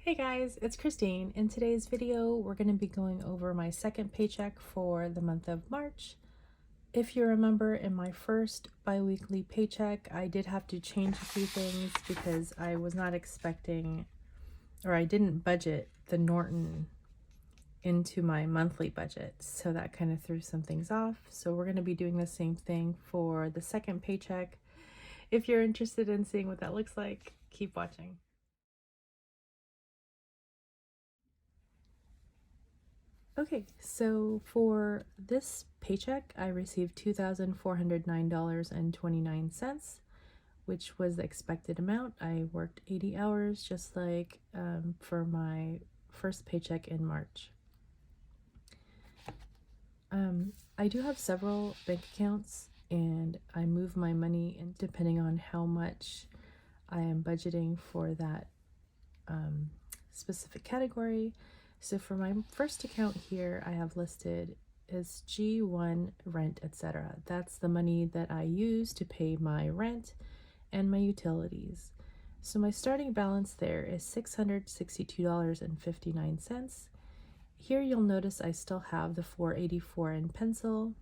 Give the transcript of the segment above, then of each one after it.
Hey guys, it's Christine. In today's video, we're going to be going over my second paycheck for the month of March. If you remember, in my first bi-weekly paycheck, I did have to change a few things because I was not expecting, or I didn't budget the Norton into my monthly budget. So that kind of threw some things off. So we're going to be doing the same thing for the second paycheck. If you're interested in seeing what that looks like, keep watching. Okay, so for this paycheck, I received $2,409.29, which was the expected amount. I worked 80 hours, just like for my first paycheck in March. I do have several bank accounts, and I move my money in depending on how much I am budgeting for that specific category. So for my first account here, I have listed as G1 rent, etc. That's the money that I use to pay my rent and my utilities. So my starting balance there is $662.59. Here you'll notice I still have the $484 in pencil,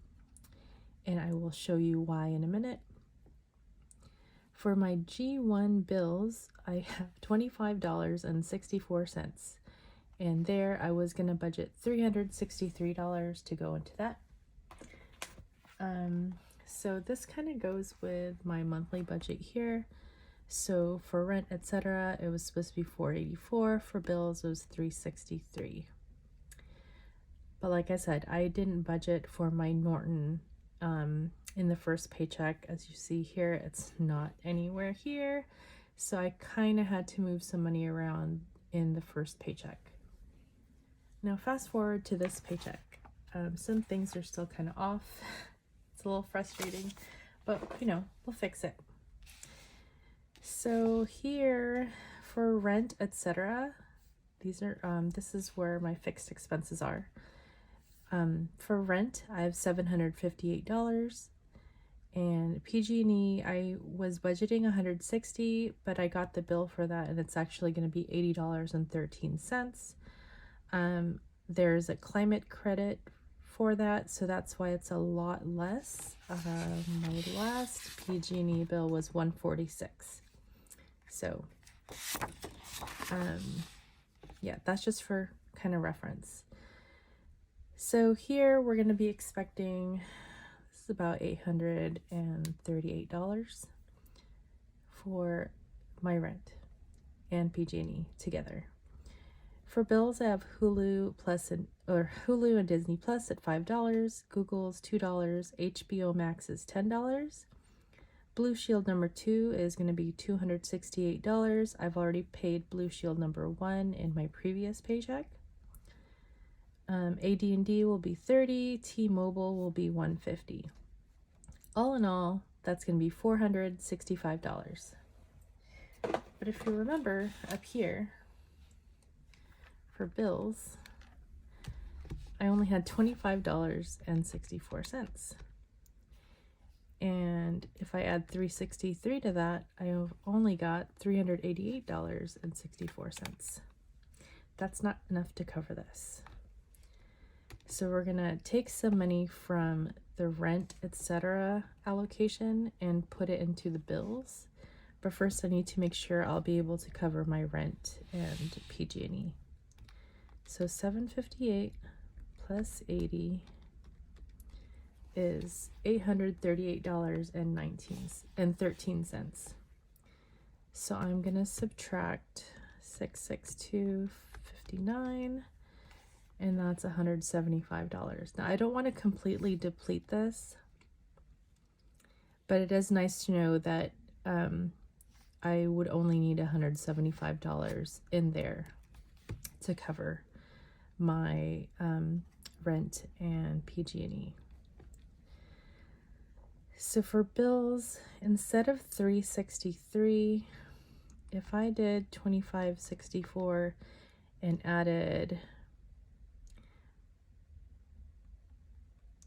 and I will show you why in a minute. For my G1 bills, I have $25.64. And there I was going to budget $363 to go into that. So this kind of goes with my monthly budget here. So for rent, etc., it was supposed to be $484. For bills, it was $363. But like I said, I didn't budget for my Norton in the first paycheck. As you see here, it's not anywhere here. So I kind of had to move some money around in the first paycheck. Now fast forward to this paycheck. Some things are still kind of off. It's a little frustrating, but you know, we'll fix it. So here for rent, etc., these are this is where my fixed expenses are. For rent, I have $758, and PG&E, I was budgeting $160, but I got the bill for that, and it's actually going to be $80.13. There's a climate credit for that, so that's why it's a lot less. My last PG&E bill was $146. So, yeah, that's just for kind of reference. So here we're going to be expecting, this is about $838 for my rent and PG&E together. For bills, I have Hulu and Disney Plus at $5, Google's $2, HBO Max is $10. Blue Shield number 2 is going to be $268. I've already paid Blue Shield number 1 in my previous paycheck. AD&D will be $30, T-Mobile will be $150. All in all, that's going to be $465. But if you remember up here, for bills, I only had $25.64. And if I add $363 to that, I have only got $388.64. That's not enough to cover this. So we're gonna take some money from the rent, etc. allocation and put it into the bills. But first I need to make sure I'll be able to cover my rent and PG&E. So $758 plus 80 is $838.13. So I'm gonna subtract $662.59, and that's $175. Now I don't want to completely deplete this, but it is nice to know that I would only need $175 in there to cover my rent and PG&E. So for bills, instead of $363, if I did $25.64 and added,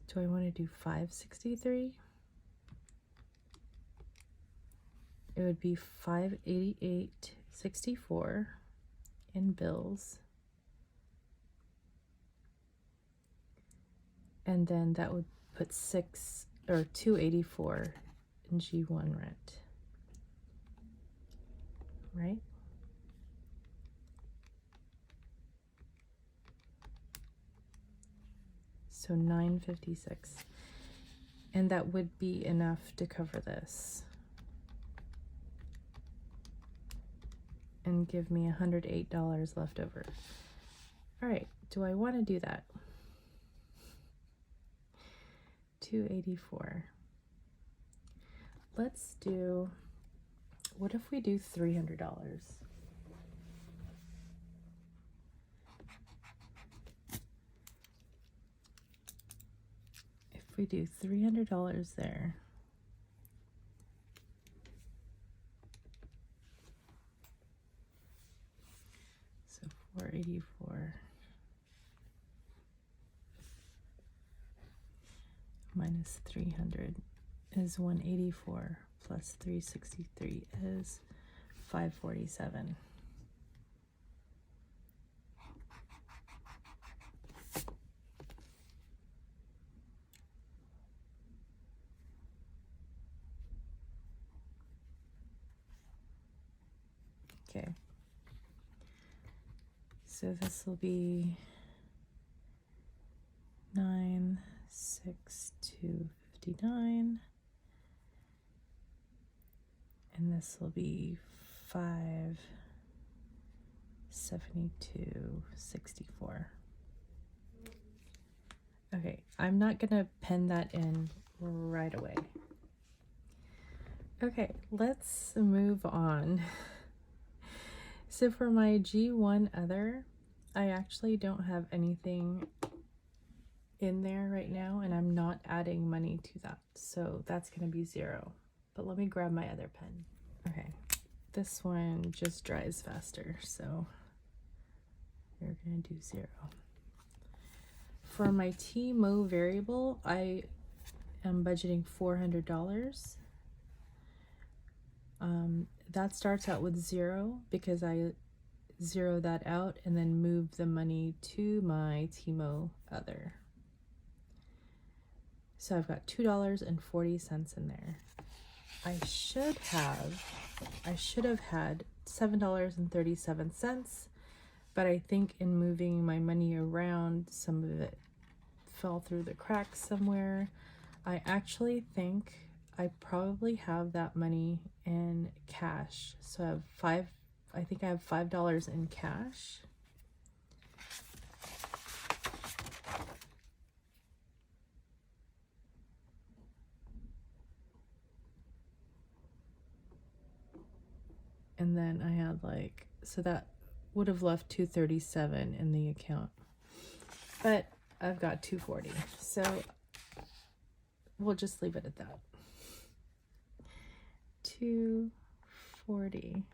do I want to do $563? It would be $588.64 in bills. And then that would put $284 in G1 rent. Right? So $956. And that would be enough to cover this. And give me $108 left over. All right, do I want to do that? $284. Let's do, what if we do $300? If we do $300 there, so 484 minus 300 is 184 plus 363 is 547. Okay, so this will be 96259, and this will be 57264. Okay, I'm not gonna pen that in right away. Okay, let's move on. So for my G1 other, I actually don't have anything in there right now, and I'm not adding money to that. So that's going to be 0. But let me grab my other pen. Okay, this one just dries faster, so we're going to do 0. For my TMO variable, I am budgeting $400. That starts out with 0 because I zero that out and then move the money to my TMO other. So I've got $2.40 in there. I should have had $7.37, but I think in moving my money around, some of it fell through the cracks somewhere. I actually think I probably have that money in cash. So I think I have $5 in cash. And then I had so that would have left $237 in the account. But I've got $240. So we'll just leave it at that. $240.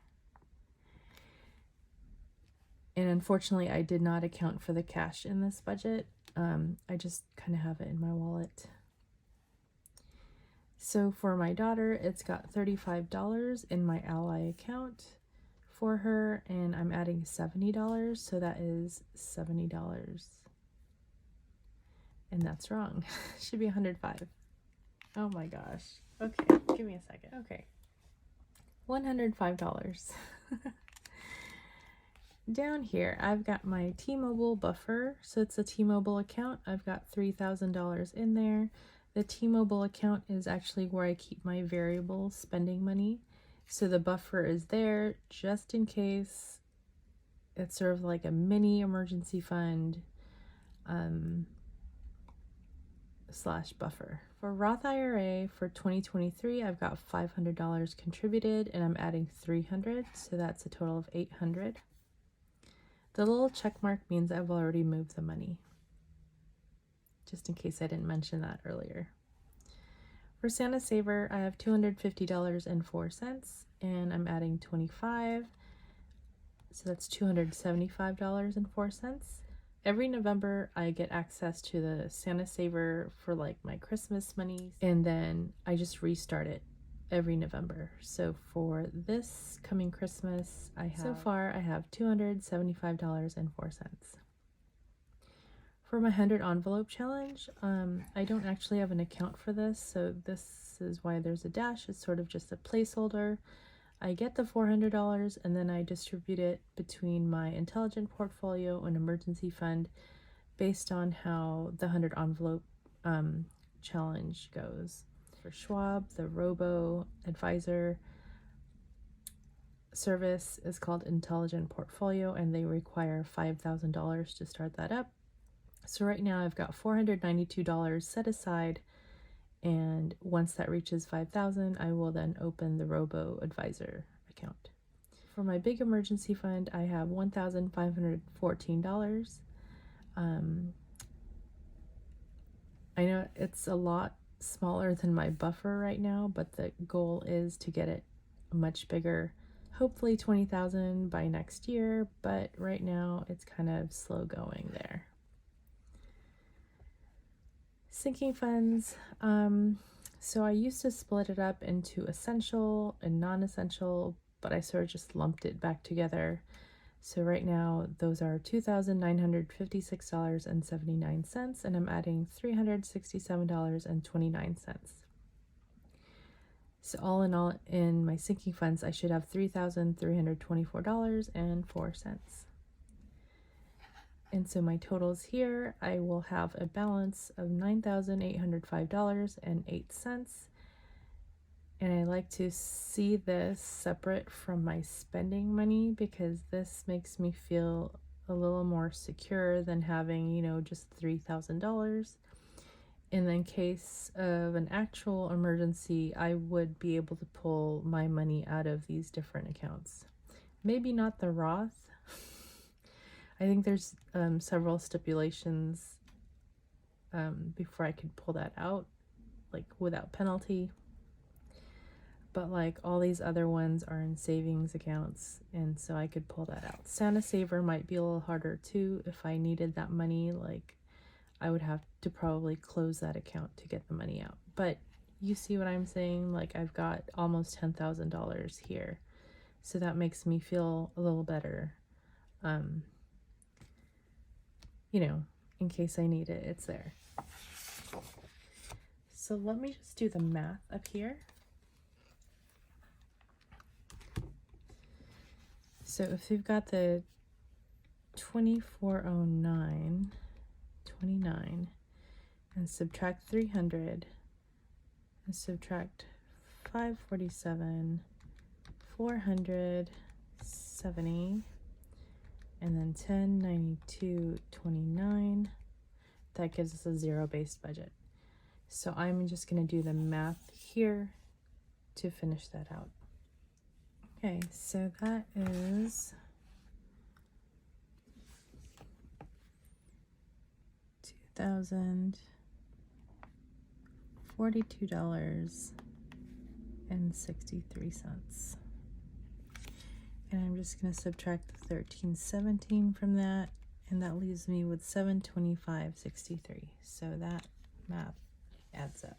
And unfortunately, I did not account for the cash in this budget. I just kind of have it in my wallet. So for my daughter, it's got $35 in my Ally account for her, and I'm adding $70, so that is $70. And that's wrong. Should be $105. Oh my gosh. Okay, give me a second. Okay. $105. Down here, I've got my T-Mobile buffer. So it's a T-Mobile account. I've got $3,000 in there. The T-Mobile account is actually where I keep my variable spending money. So the buffer is there just in case. It's sort of like a mini emergency fund slash buffer. For Roth IRA for 2023, I've got $500 contributed, and I'm adding $300, so that's a total of $800. The little check mark means I've already moved the money, just in case I didn't mention that earlier. For Santa Saver, I have $250.04, and I'm adding $25, so that's $275.04. Every November, I get access to the Santa Saver for my Christmas money, and then I just restart it every November. So for this coming Christmas, I have $275.04. For my 100 envelope challenge, I don't actually have an account for this, so this is why there's a dash. It's sort of just a placeholder. I get the $400 and then I distribute it between my intelligent portfolio and emergency fund based on how the 100 envelope challenge goes. For Schwab, the robo advisor service is called Intelligent Portfolio, and they require $5,000 to start that up. So right now I've got $492 set aside, and once that reaches $5,000, I will then open the robo advisor account. For my big emergency fund, I have $1,514. I know it's a lot smaller than my buffer right now, but the goal is to get it much bigger, hopefully 20,000 by next year, but right now it's kind of slow going there. Sinking funds, so I used to split it up into essential and non-essential, but I sort of just lumped it back together. So right now those are $2,956.79, and I'm adding $367.29. So all in my sinking funds, I should have $3,324.04. And so my totals here, I will have a balance of $9,805.08. And I like to see this separate from my spending money because this makes me feel a little more secure than having, just $3,000. And in case of an actual emergency, I would be able to pull my money out of these different accounts. Maybe not the Roth. I think there's several stipulations before I could pull that out, like without penalty. But like all these other ones are in savings accounts, and so I could pull that out. Santa Saver might be a little harder too. If I needed that money, like I would have to probably close that account to get the money out. But you see what I'm saying? Like I've got almost $10,000 here. So that makes me feel a little better. In case I need it, it's there. So let me just do the math up here. So if we've got the 2409.29 and subtract 300 and subtract 547, 470, and then 1092.29, that gives us a zero-based budget. So I'm just going to do the math here to finish that out. Okay, so that is $2,042.63. And I'm just going to subtract the $1,317 from that, and that leaves me with $725.63. So that math adds up.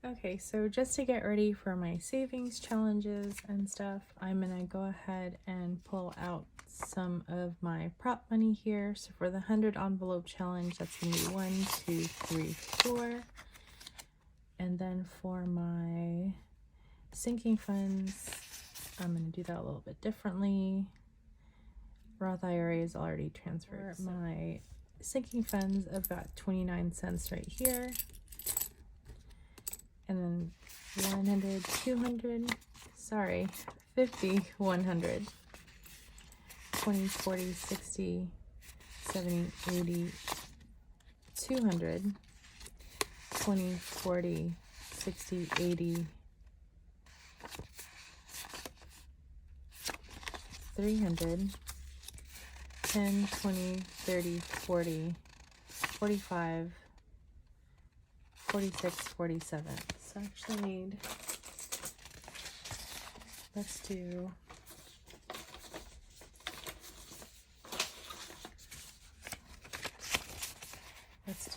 Okay, so just to get ready for my savings challenges and stuff, I'm going to go ahead and pull out some of my prop money here. So for the 100 envelope challenge, that's going to be 1, 2, 3, 4. And then for my sinking funds, I'm going to do that a little bit differently. Roth IRA is already transferred. For my sinking funds, I've got 29 cents right here. And then 100, 200, 50, 100, 20, 40, 60, 70, 80, 200, 20, 40, 60, 80, 300, 10, 20, 30, 40, 45, 46, 47. So I actually need, let's do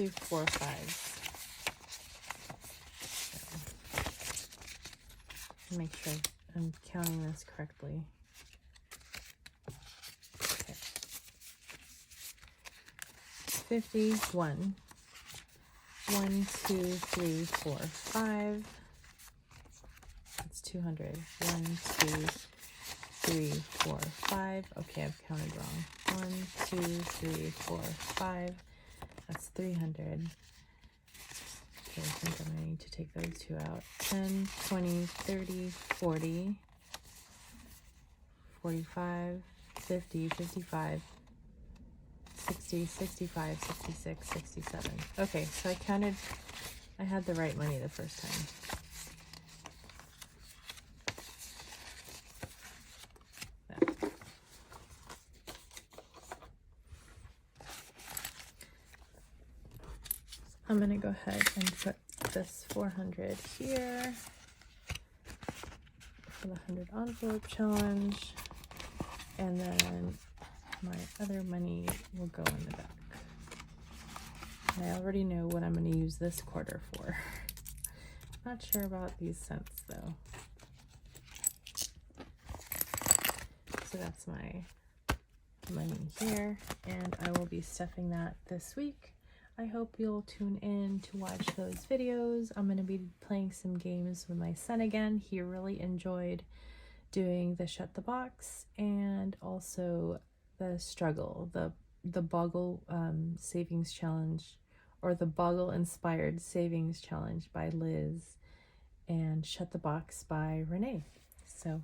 4 5s. make sure I'm counting this correctly. Okay. 51. 1, 2, 3, 4, 5. That's 200. 1, 2, 3, 4, 5. Okay, I've counted wrong. 1, 2, 3, 4, 5. That's 300. Okay, I think I'm going to need to take those two out. 10, 20, 30, 40, 45, 50, 55, 60, 65, 66, 67. Okay, so I counted, I had the right money the first time. I'm going to go ahead and put this 400 here for the 100 envelope challenge, and then my other money will go in the back. And I already know what I'm going to use this quarter for. Not sure about these cents though. So that's my money here, and I will be stuffing that this week. I hope you'll tune in to watch those videos. I'm going to be playing some games with my son again. He really enjoyed doing the Shut the Box and also the struggle, the Boggle savings challenge, or the Boggle inspired savings challenge by Liz, and Shut the Box by Renee. So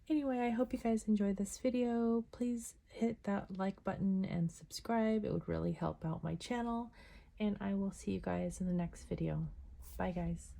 anyway, I hope you guys enjoyed this video. Please hit that like button and subscribe. It would really help out my channel. And I will see you guys in the next video. Bye, guys.